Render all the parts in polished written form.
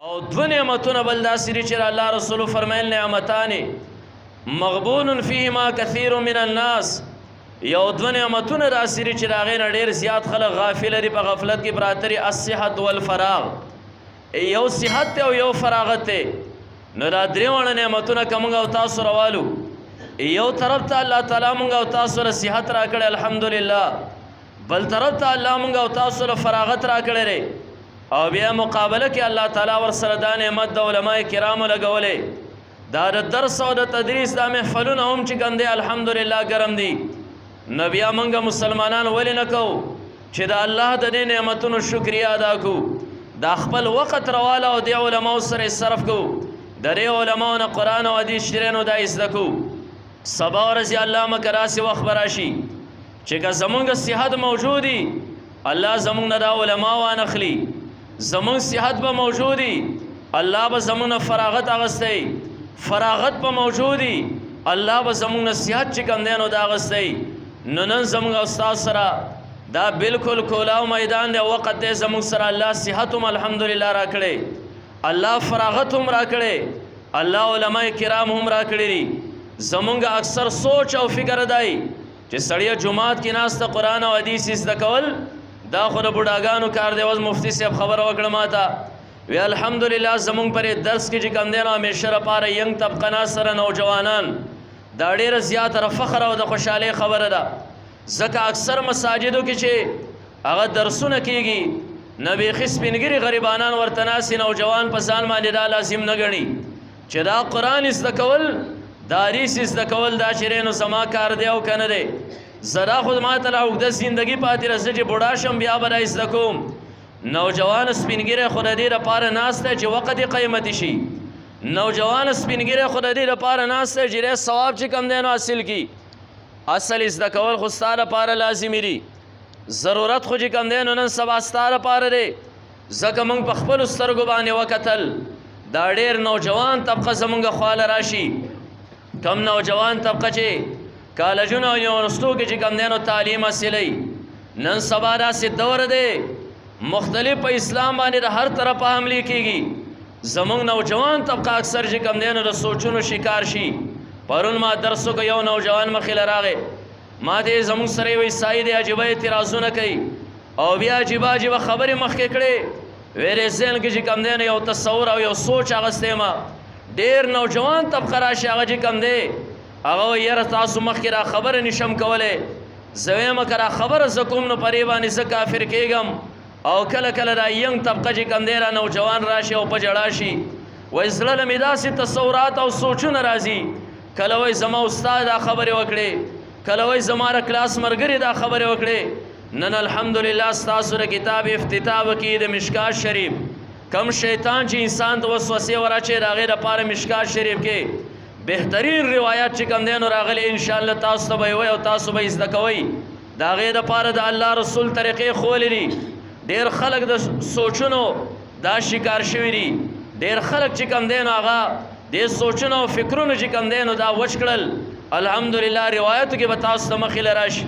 او دو نعمتونه بل داسې دي چې الله رسول فرمایل نعمتان مغبون فيهما كثير من الناس یو دو نعمتونه داسې دي چې د هغې نه ډېر زیات خلک غافله دي په غفلت کې پراته دي الصحت والفراغ یو صحت دی او یو فراغت دی نو دا درې واړه نعمتونه که موږ او تاسو روالو یو طرف ته الله تعالی موږ او تاسو له صحت راکړی الحمدلله بل طرف ته الله موږ او تاسو له فراغت راکړی دی او بیا مقابله کې الله تعالی ورسره دا نعمت د علماء کرامو لګولی دا د درس او د تدریس دا محفلونه هم چې کوم دی الحمدلله ګرم دي نو بیا موږ مسلمانان ولې نه کوو چې د الله د دې نعمتونو شکریا ادا کوو دا خپل وخت رواله او د علماو سره صرف کوو د دې علماو نه قرآن او حدیث شریانو دا زده کوو سبا ورځې الله مکه راسې وخت به راشي چې که زمونږ صحت موجودي الله زمونږ نه دا علما وانخلي زمونږ صحت به موجودي الله به زمونږ نه فراغت اغستی فراغت به موجودي الله به زمونږ نه صحت چې کوم دی نو دا اغستی نو نن زمونږ استاد سره دا بالکل کولاو میدان دی وخت دی زمونږ سره الله صحت هم الحمدلله راکړی الله فراغت هم راکړی الله علماء کرام هم راکړي دي زمونږ اکثر سوچ او فکر دی چې سړی جماعت کې ناسته قرآن او حدیث زده کول دا خو د بوډاګانو کار دی اوس مفتی صاحب خبره وکړه ماته وی الحمدلله زمونږ پرې درس کې چې کوم دی نو همیشه لپاره ینګ طبقه ناسره نوجوانان دا ډېره زیاته فخر او د خوشحالۍ خبره ده ځکه اکثر مساجدو کې چې هغه درسونه کېږي نه بیخي سپینګري غریبانان ورته ناستې نوجوان په ځان باندې دا لازم نه ګڼي چې دا قرآن زده کول دا حدیث زده کول دا چې نو زما کار دی او که نه دی زه دا خو ما ته لا اوږده زندګي پاتې ده زه چې بوډا شم بیا به دا زده کوم نوجوان سپینګیری خو د دې لپاره ناست دی چې وخت یې قیمتي شي نوجوان سپینګیری خو د دې لپاره ناست دی چې ډېر ثواب چې کم دی نو حاصل کړي اصل زده کول خو ستا لپاره لازمي دي ضرورت خو چې کم دی نو نن سبا ستا لپاره دی ځکه موږ په خپلو سترګو باندې وکتل دا ډېر نوجوان طبقه زموږ خواله راشي کم نوجوان طبقه چې کالجونو او یونیورسټو کې چې کم دی نو تعلیم حاصلوي نن سبا داسې دور دی مختلف په اسلام باندې د هر طرفه حملې کېږي زموږ نوجوان طبقه اکثر چې کم دی نو د سوچونو شکار شي پرون ما درس وکړ یو نوجوان مخې له راغی ما دې زموږ سره یو عیسائی دی عجیبه اعتراضونه کوي او بیا عجیبه عجیبه خبرې مخکې کړې ویلې ذهن کې چې کم دی نو یو تصور او یو سوچ اغستی ما ډېر نوجوان طبقه راشي هغه چې کم دی هغه وایي یاره تاسو مخکې را خبره نشم کولی زه وایم که را خبره زه کوم نو پرې باندې زه کافر کېږم او کله کله دا ینګ طبقه چې کم دی را نوجوان راشي او په ژړا شي وایي زړه له مې داسې تصورات او سوچونه راځي کله وایي زما استاد دا خبرې وکړې کله وایي زما د کلاس ملګري دا خبرې وکړې نن الحمدلله ستاسو د کتاب افتتاح وکړي د مشکات شریف کم شیطان چې انسان ته وسوسې وراچوي د هغې دپاره مشکات شریف کې بهترین روایت چې کوم دی نو راغلی انشاءالله تاسو ته به یې وایي او تاسو به یې زده کوئ د هغې دپاره د الله رسول طریقې ښوولې دي ډېر خلک د سوچونو دا شکار شوي دي ډېر خلک چې کوم دی نو هغه دې سوچونو او فکرونو چې کوم دی نو دا وچ کړل الحمدلله روایتو کې به تاسو ته مخې له راشي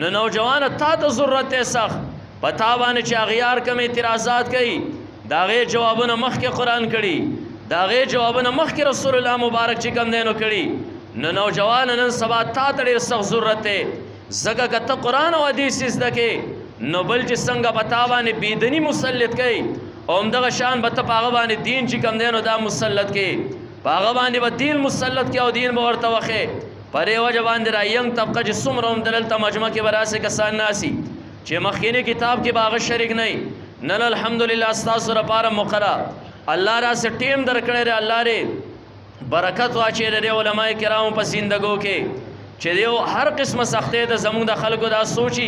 نو نوجوانه تا ته ضرورت دی سخت په تا باندې چې اغیار کم اعتراضات کوي د هغې جوابونه مخکې قرآن کړي د هغې جوابونه مخکې رسول الله مبارک چې کوم دی نو کړي نو نوجوانه نن سبا تا ته ډېر سخت ضرورت دی ځکه که ته قرآن او حدیث زده کې نو بل چې څنګه په تا باندې بېدیني مسلط کوي او همدغه شان به ته په هغه باندې دین چې کوم دی نو دا مسلط کوي په هغه باندې به دین مسلط کوي او دین به ورته وښې په دې وجه باندې را ینګ طبقه چې څومره هم دلته مجمع کې به داسې کسان ناسي چې مخکینی کتاب کې به هغه شریک نه نن الحمدلله ستاسو لپاره مقرره الله راسې ټیم درکړی دی الله دې برکت واچوي د دې علماء کرامو په زندګو کې چې دیو هر قسمه سختۍ د زموږ د خلکو دا سوچي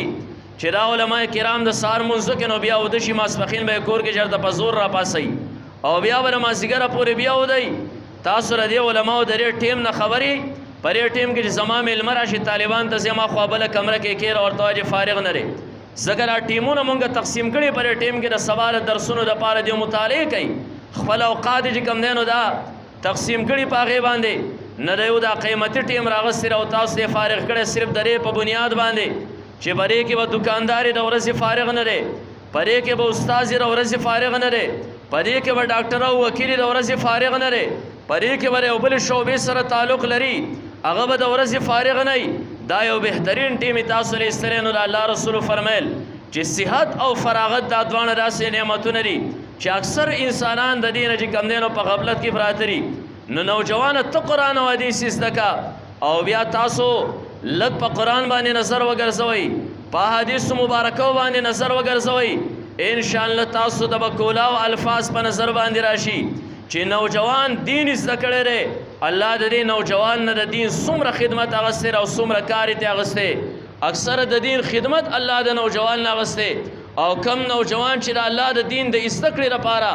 چې دا علماء کرام د سهار منځو کې نو بیا وده شي ماسپښین به یې کور کې ژر د په زور راپاڅوي او بیا به د مازدیګره پورې بیا ودی تاسو د دې علماو د دې ټیم نه خبرې په دې ټیم کې چې زما میلمه راشي طالبان ته زما خوا بله کمره کې کېر ورته وایي چې فارغ نه دی ځکه دا ټیمونه مونږ تقسیم کړي په دې ټیم کې د سبا د درسونو دپاره دوی مطالعې کوي خپل اوقات چې کوم دی نو دا تقسیم کړي په هغې باندې نه دی دا قیمتي ټیم راغستی او تاسو یې فارغ کړی صرف د دې په بنیاد باندې چې په دې کې به دکاندار د ورځې فارغ نه دی په دې کې به استاد د ورځې فارغ نه دی په دې کې به ډاکټر او وکیل د ورځې فارغ نه لري، په دې کې به یو بل شعبې سره تعلق لري هغه به د ورځې فارغ نه وي. دا یو بهترین ټیم تاسو له ایستلی نو د الله رسول فرمیل چې صحت او فراغت دا دواړه داسې نعمتونه دي چې اکثر انسانان د دې نه چې کوم دی نو په غفلت کې پراته دي. نو نوجوانه ته قرآن او حدیث زده کا او بیا تاسو لږ په قرآن باندې نظر وګرځوئ، په حدیثو مبارکو باندې نظر وګرځوئ، انشاءالله تاسو د بکولاو الفاظ په نظر باندې راشي چې نوجوان دین زده کړی دی. الله د دې نوجوان نه د دین څومره خدمت اغستی او څومره کار یې اغستی. اکثره د دین خدمت الله د نوجوان نه اغستی او کم نوجوان چې د الله د دین د زده کړې لپاره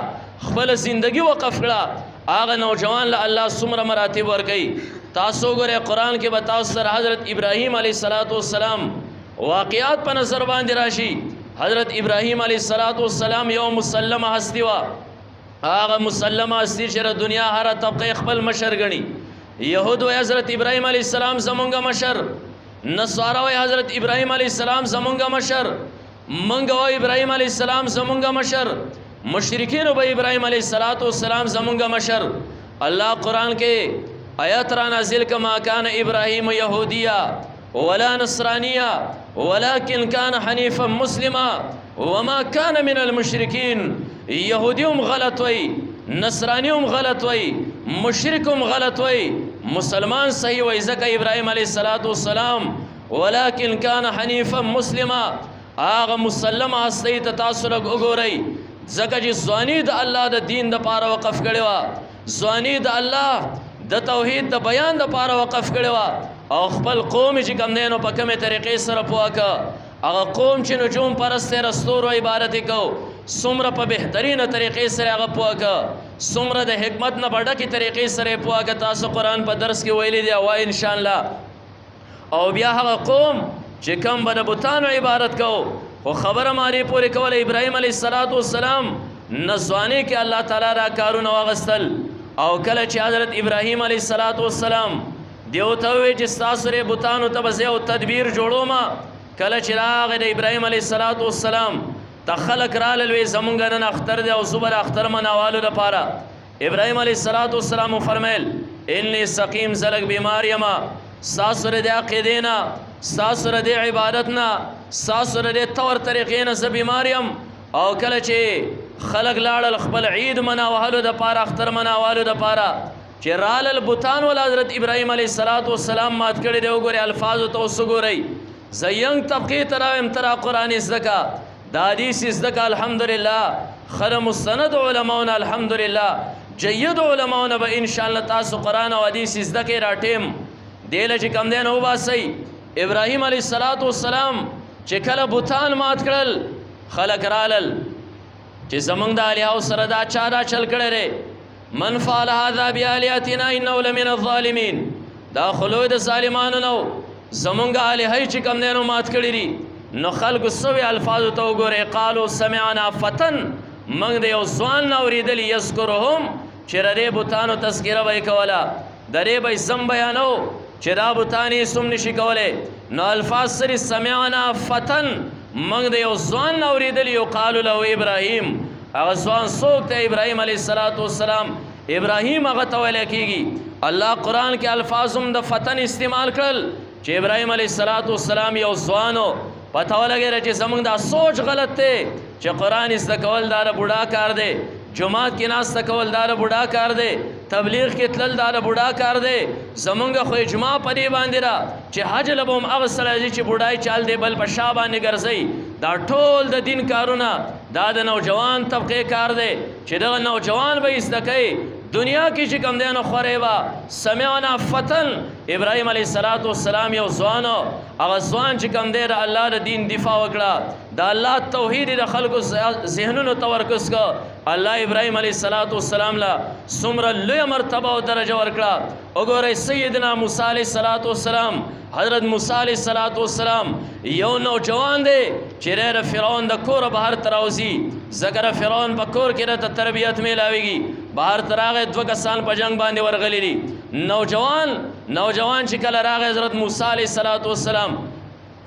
خپل زندگی وقف کړه هغه نوجوان له الله څومره مراتب ورکوي. تاسو ګورئ قرآن کې به تاسو سره حضرت ابراهیم علیه السلام واقعات په نظر باندې راشي. حضرت ابراهیم علیه السلام یو مسلمه هستی وه، هغه مسلمه هستی چې د دنیا هره طبقه خپل مشر ګڼي. یهود وایي حضرت ابراهیم علیه السلام زمونږ مشر، نصارا وایي حضرت ابراهیم علیه السلام زمونږ مشر، منګ وایي ابراهیم علیه السلام زمونږ مشر، مشرکین وایي ابراهیم علیه السلام زمونږ مشر. الله قرآن کې آیات را نازل کما کان ابراهیم یهودیا ولا نصرانیا ولكن كان حنیفا مسلما وما كان من المشرکین. یهودی هم غلط وی، نصرانی هم غلط وی، مشرک هم غلط وی، مسلمان صحیح وی. ځکه ابراهیم علیه السلام ولكن كان حنیفا مسلما هغه مسلمه هستی ته تاسو لږ وګورئ ځکه چې ځواني د الله د دین دپاره وقف کړې وه، ځواني د الله د توحید د بیان دپاره وقف کړې وه او خپل قوم چې کوم دی نو په کومې طریقې سره پوه که. هغه قوم چې نجوم پرست دی د ستورو عبادت یې کو څومره په بهترینه طریقې سره هغه پوه که، څومره د حکمت نه په ډکې طریقې سره یې پوه که. تاسو قرآن په درس کې ویلی دی وایي انشاءالله. او بیا هغه قوم چې کوم به د بتانو عبادت کو خو خبره مارې پورې کوله ابراهیم علیه السلام نه ځوانۍ کې الله تعالی را کارونه واغستل. او کله چې حضرت ابراهیم علیه السلام دیو ته وویل چې ستاسو ری بتانو ته به زه یو تدبیر جوړوم، کله چې راغی د ابراهیم علیه السلام ته خلک رالل وی زمونږ نن اختر دی او زه به د اختر مناوالو دپاره. ابراهیم علیه السلام وفرمیل انی سقیم زه لږ بیمار یمه، ستاسو د دې عقیدې نه، ستاسو د دې عبادت نه، ستاسو د دې طور طریقې نه زه بیمار یم. او کله چې خلک لاړل خپل عید مناوهلو دپاره، اختر مناوالو دپاره چې رالل بوتان ول حضرت ابراهیم علیه السلام مات کړي دی. وګورئ الفاظو ته اوس وګورئ. زه ینګ طبقې ته راویم ته را قرآن زده که، د حدیث زده که الحمدلله، خره مستند علماونه الحمدلله، جید علماونه به انشاءالله تاسو قرآن او حدیث زده کړئ را ټیم دی له چې کم دی نه وباسئ. ابراهیم علیه السلام چې کله بوتان مات کړل خلک رالل چې زمونږ د الهو سره دا چا دا چل کړی دی، من فعل هذا بآلهتنا انه لمن الظالمین. دا خو لوی د ظالمانو نه و، زمونږ الهی چې کوم دی نو مات کړي دي. نو خلکو سوي الفاظو ته وګورئ، قالو سمعنا فتن، موږ د یو ځوان نه اورېدلي یذکرهم چې د دې بوتانو تذکره به یې کوله، د دې به یې سم بیانو چې دا بوتان یې سم نشي کولی. نو الفاظ سری سمعنا فتن، موږ د یو ځوان نه اورېدلي یو قالو له ابراهیم. هغه ځوان څوک ته ابراهیم علیه السلام، ابراهیم هغه ته ویلی کېږي. الله قرآن کې الفاظ هم د فتن استعمال کړل چې ابراهیم علیه السلام یو ځوان و. پته ولګېده چې زمونږ دا سوچ غلط دی چې قرآن زده کول دا د بوډا کار دی، جماعت کې ناسته کول دا د بوډا کار دی، تبلیغ کې تلل دا د بوډا کار دی. زمونږ خو اجماع په دې باندې ده چې حج له به هم هغه سړی ځي چې بوډای چال دی بل په شا باندې ګرځئ. دا ټول د دین کارونه دا د نوجوان طبقې کار دی چې دغه نوجوان به یې زده کوي. دنیا کې چې کوم دی نو خورې به سمعنا فتن، ابراهیم علیه السلام یو ځوان و، هغه ځوان چې کوم دی د الله د دین دفاع وکړه، د الله توحید د خلکو ذهنونو ته ورکس که. الله ابراهیم علیه السلام له څومره لویه مرتبه او درجه ورکړه. وګورئ سیدنا موسی علیه السلام، حضرت موسی علیه السلام یو نوجوان دی چې د فرعون د کوره بهر ته راوځي، ځکه د فرعون په کور کې راته تربیت میلاویږي. بهر ته راغی، دوه کسان په جنګ باندې ورغلي دي. نوجوان چې کله راغی حضرت موسی علیه السلام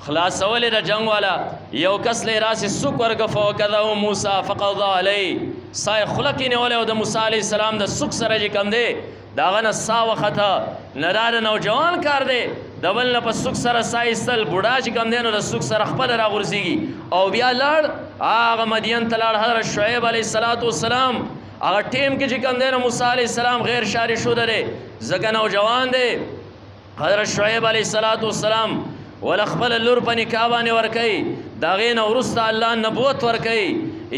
خلاصولې د جنګ والا یو کس له راسې سوک ورکه فوکذه موسی فقضى علیه، سای خلق نیولې او د موسی علیه السلام د سوک سره چې کم دی داغه نه سا وخته نه دا د نوجوان کار دی د بل نه په سوک سره سا ایستل بوډا چې کم دی نو د سوک سره خپل راغورځېږي او بیا لاړ هغه مدین ته لاړ حضرت شعیب علیه السلام هغه ټیم کې چې کم دی نو موسی علیه السلام غیر شاري شوده دی ځکه نوجوان دی حضرت شعیب علیه السلام ول خپل لور په نکاح باندې ورکوي د هغې نه وروسته الله نبوت ورکوي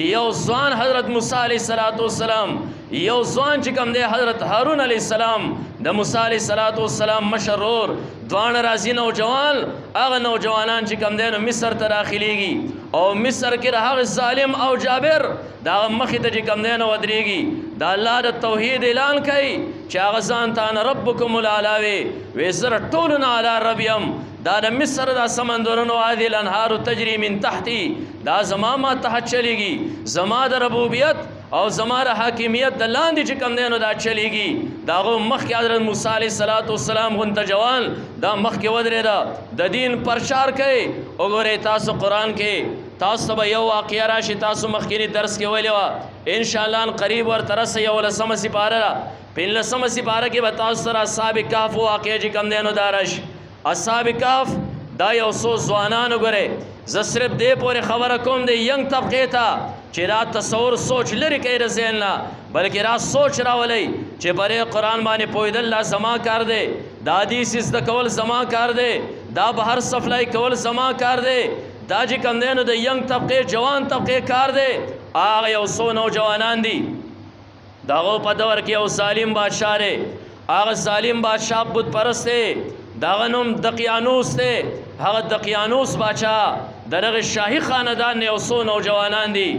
یو ځوان حضرت موسی علیه السلام یو ځوان چې کوم دی حضرت هارون علیه السلام د موسی علیه السلام مشر ورور دواړه راځي نوجوان هغه نوجوانان چې کوم دی نو مصر ته داخلیږي او مصر کې د هغه ظالم او جابر د هغه مخې ته چې کوم دی نو ودرېږي د الله د توحید اعلان کوي چې هغه ځان ته انا ربکم الاعلی وی زه ټولو نه اعلی رب یم دا د مصر دا سمندرونو هذه الانهار تجري من تحتي دا زما ما تحت چلیږي زما د ربوبیت او زما د حاکمیت د لاندې چې کوم دی نو دا چلیږي د هغو مخکې حضرت موسی علیه السلام غونته جوان دا مخکې ودرېده د دین پرچار کوي وګورئ تاسو قرآن کې تاسو به یو واقعه راشي تاسو مخکینی درس کې ویلې وه انشاءالله ان قریب ورته رسه 11مه سپاره ده په 11مه سپاره کې به تاسو سره اصحاب کهف واقعه چې کوم دی نو دا راشي اصحاب کهف دا یو څو ځوانان وګورئ زه صرف دې پورې خبره کوم د ینګ طبقې ته چې دا تصور سوچ لرې کوي د ذهن نه بلکې را سوچ راولئ چې برې قرآن باندې پوهېدل دا زما کار دی دا حدیث زده کول زما کار دی دا بهر سپلای کول زما کار دی دا چې کوم دی نو د ینګ طبقې جوان طبقې کار دی هغه یو څو نوجوانان دي د هغو په دور کې یو ظالم بادشاه دی هغه ظالم بادشاه بت پرست دی دغه نوم دقیانوس دی هغه دقیانوس باچا د دغه شاهي خاندان یو څو نوجوانان دي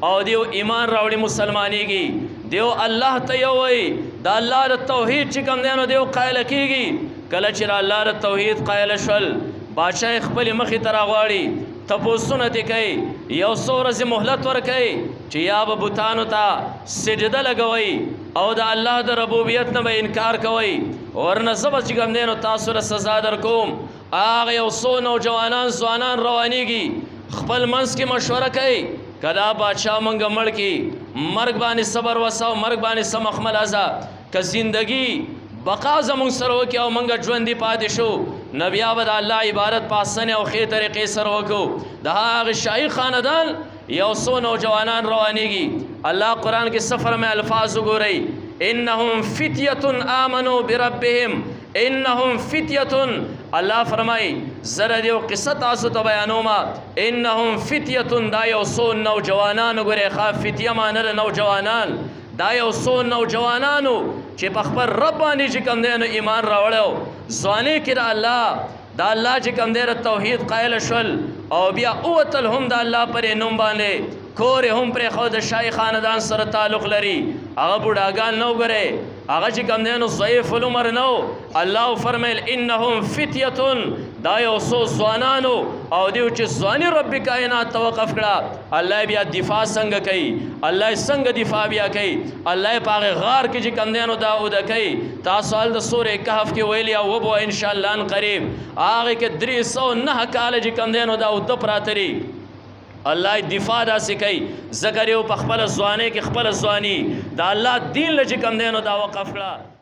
او دیو ایمان راوړي مسلمانېږي دیو الله ته یو وایي د الله د توحید چې کوم دی نو دیو قایله کېږي کله چې د الله د توحید قایله شول باچا یې خپلې مخې ته راغواړي تپوسونه دې کوي یو څو ورځې مهلت ورکوي چې یا به بوتانو ته سجده لګوئ او د الله د ربوبیت نه به انکار کوئ ورنه زه به چې کوم دی نو تاسو له سزا در کوم هغه یو څو نوجوانان ځوانان روانېږي خپل منځ کې مشوره کوي که دا بادشاه موږ مړ کړي مرګ باندې صبر وسه او مرګ باندې څه مخملازه که زندگی بقا زمونږ سره وکړي او موږ ژوندي پاتې شو نو بیا به د الله عبادت په اسانې او ښې طریقې سره وکړو د هغه شاهي خاندان یو څو نوجوانان روانېږي الله قرآن کې څه فرمایي الفاظ وګورئ انهم فتیة آمنوا بربهم انهم فتیة الله فرمایي زه د یو قصه تاسو ته بیانوم انهم فتیة دا یو څو نوجوانان وګورئ ښه فتیه معنی د نوجوانان دا یو څو نوجوانانو چې په خپل رب باندې چې کوم دی نو ایمان راوړی ځوانۍ کې د الله چې کوم دی د توحید قایله شول او بیا اوتل هم د الله پرې نوم باندې کور هم پرېښود د شاهي خاندان سره تعلق لري هغه بوډاګان نه وګورئ هغه چې کوم دی نو ضعیف العمر نه و الله فرمیل انهم فتیة دا یو څو ځوانانو او دیو چې ځواني رب کائنات توقف کړه الله بیا دفاع څنګه کوي الله څنګه دفاع بیا کوي الله په هغې غار کې چې کوم دی نو دا اوده کوي تاسو هل د سورې کهف کې ویلي او وبو انشاءالله ان قریب هغې کې 309 کاله چې کوم دی نو دا اوده پراته دي الله دفاع داسې کوي ذکر یو په خپله ځوانۍ کې خپله ځواني د الله دین له چې کوم دی نو دا وقف کړه